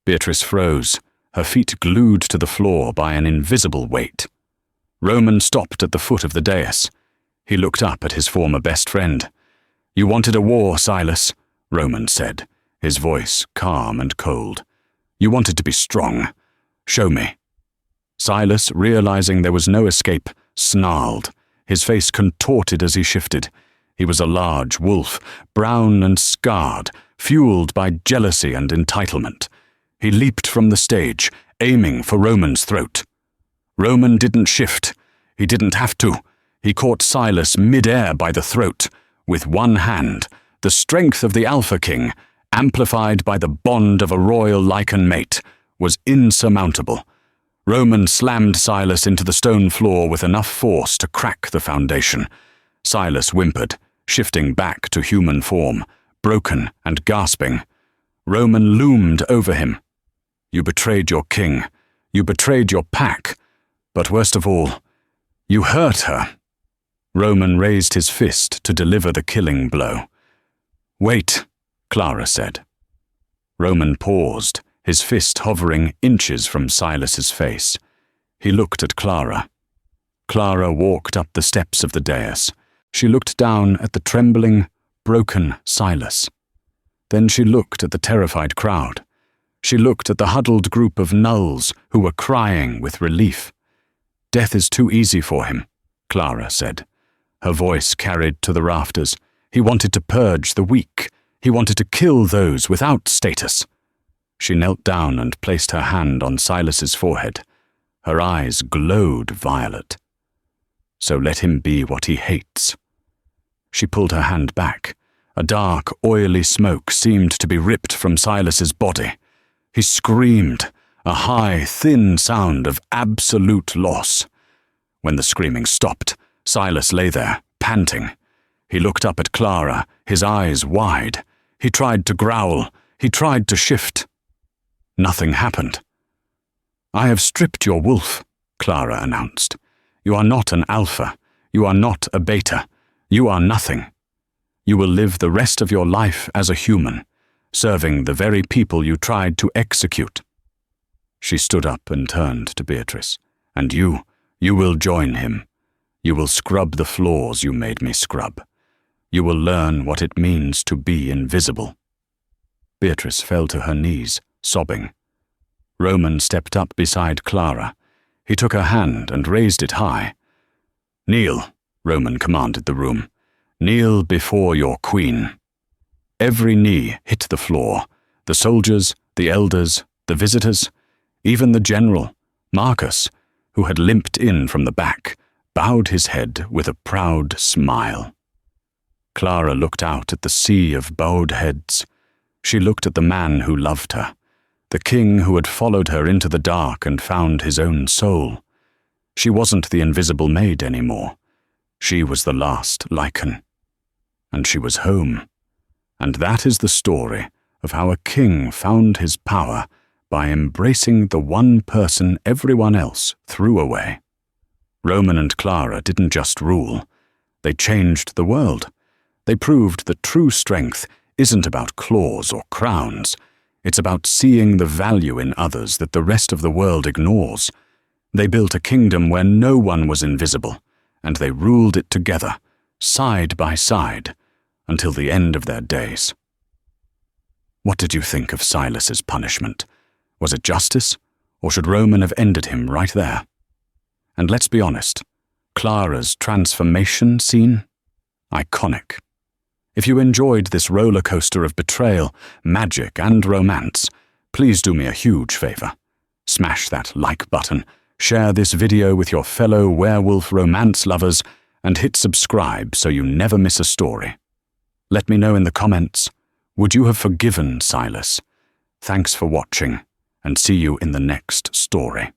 Beatrice froze, her feet glued to the floor by an invisible weight. Roman stopped at the foot of the dais. He looked up at his former best friend. "You wanted a war, Silas," Roman said, his voice calm and cold. "You wanted to be strong. Show me." Silas, realizing there was no escape, snarled. His face contorted as he shifted. He was a large wolf, brown and scarred, fueled by jealousy and entitlement. He leaped from the stage, aiming for Roman's throat. Roman didn't shift. He didn't have to. He caught Silas mid-air by the throat. With one hand, the strength of the Alpha King, amplified by the bond of a royal lichen mate, was insurmountable. Roman slammed Silas into the stone floor with enough force to crack the foundation. Silas whimpered, shifting back to human form, broken and gasping. Roman loomed over him. "You betrayed your king. You betrayed your pack. But worst of all, you hurt her." Roman raised his fist to deliver the killing blow. "Wait," Clara said. Roman paused, his fist hovering inches from Silas's face. He looked at Clara. Clara walked up the steps of the dais. She looked down at the trembling, broken Silas. Then she looked at the terrified crowd. She looked at the huddled group of nulls who were crying with relief. "Death is too easy for him," Clara said. Her voice carried to the rafters. "He wanted to purge the weak. He wanted to kill those without status." She knelt down and placed her hand on Silas's forehead. Her eyes glowed violet. "So let him be what he hates." She pulled her hand back. A dark, oily smoke seemed to be ripped from Silas's body. He screamed, a high, thin sound of absolute loss. When the screaming stopped, Silas lay there, panting. He looked up at Clara, his eyes wide. He tried to growl. He tried to shift. Nothing happened. "I have stripped your wolf," Clara announced. "You are not an alpha. You are not a beta. You are nothing. You will live the rest of your life as a human, serving the very people you tried to execute." She stood up and turned to Beatrice. "And you will join him. You will scrub the floors you made me scrub. You will learn what it means to be invisible." Beatrice fell to her knees, sobbing. Roman stepped up beside Clara. He took her hand and raised it high. "Kneel," Roman commanded the room. "Kneel before your queen." Every knee hit the floor. The soldiers, the elders, the visitors, even the general, Marcus, who had limped in from the back, bowed his head with a proud smile. Clara looked out at the sea of bowed heads. She looked at the man who loved her, the king who had followed her into the dark and found his own soul. She wasn't the invisible maid anymore. She was the last lichen. And she was home. And that is the story of how a king found his power by embracing the one person everyone else threw away. Roman and Clara didn't just rule. They changed the world. They proved that true strength isn't about claws or crowns. It's about seeing the value in others that the rest of the world ignores. They built a kingdom where no one was invisible, and they ruled it together, side by side, until the end of their days. What did you think of Silas's punishment? Was it justice, or should Roman have ended him right there? And let's be honest, Clara's transformation scene? Iconic. If you enjoyed this roller coaster of betrayal, magic, and romance, please do me a huge favor. Smash that like button, share this video with your fellow werewolf romance lovers, and hit subscribe so you never miss a story. Let me know in the comments, would you have forgiven Silas? Thanks for watching, and see you in the next story.